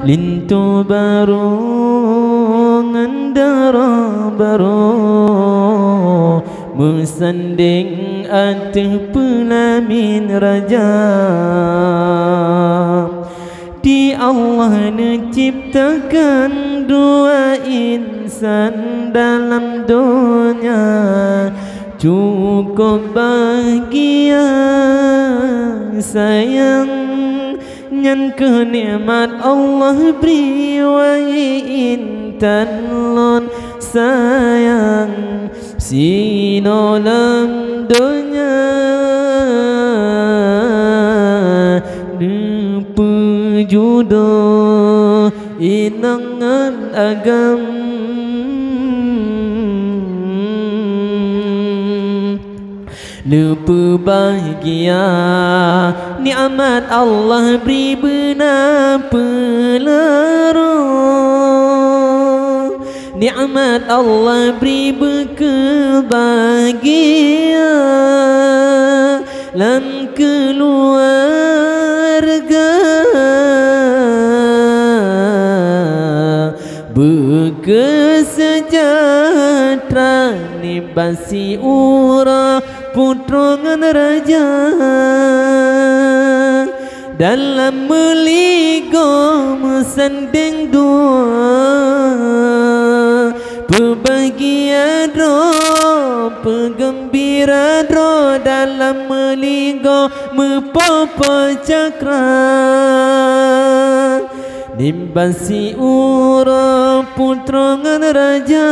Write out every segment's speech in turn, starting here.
lintu baru ngandara baru bersanding atas pelamin raja. Di Allah menciptakan dua insan dalam dunia, cukup bahagia sayang nyan kenikmat Allah beri wahai intan lon sayang sino lam dunia judo inangan agam lupa bahagia nikmat Allah beri benar pelarung, nikmat Allah beri bekal bahagia dalam keluarga, berkesejahtera nibasi ura putra ngan raja dalam meligo mesanding dua berbahagia dro penggembira dro dalam meligo mepopo cakra nimbasi ura putra ngan raja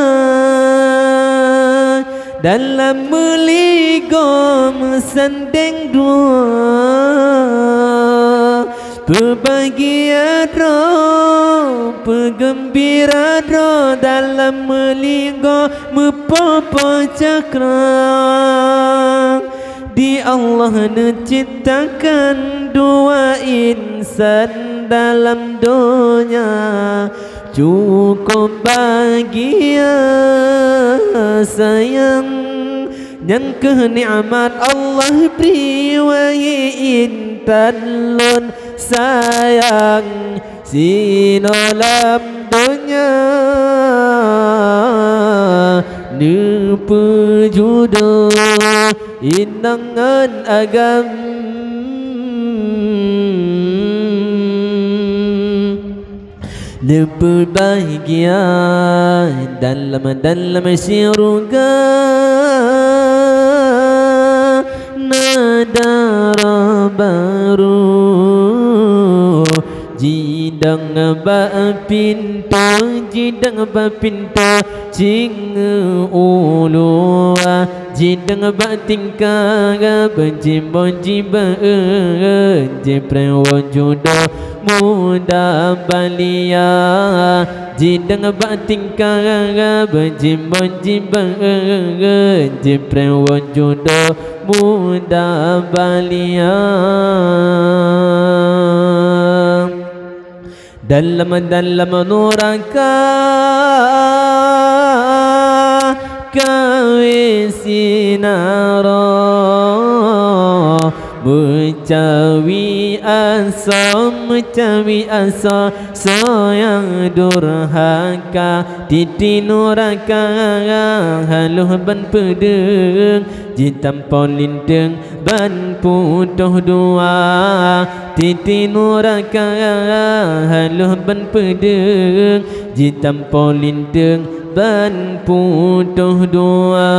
dalam meligo mesanding dua berbahagia dro penggembira dro dalam meligo mepopo cakra. Di Allah menciptakan dua insan dalam dunia, cukup bahagia sayang yang kenikmat Allah beri wahai intan lon sayang sino lam dunia lupa judo inangan agam lupa bahagia dalam syurga nadara baru jidang ba pintu cing ulu jidang ba tingkah benjimbo jiba jeprewo judo muda balia jidang ba tingkah benjimbo jiba jeprewo judo muda balia dalam nuraka kawe sinara mencawi asa sayang durhaka titi nuraka haluh ban pedeng jitam polindeng ban putuh dua titi nuraka haluh ban pedeng jitam polindeng ban putuh dua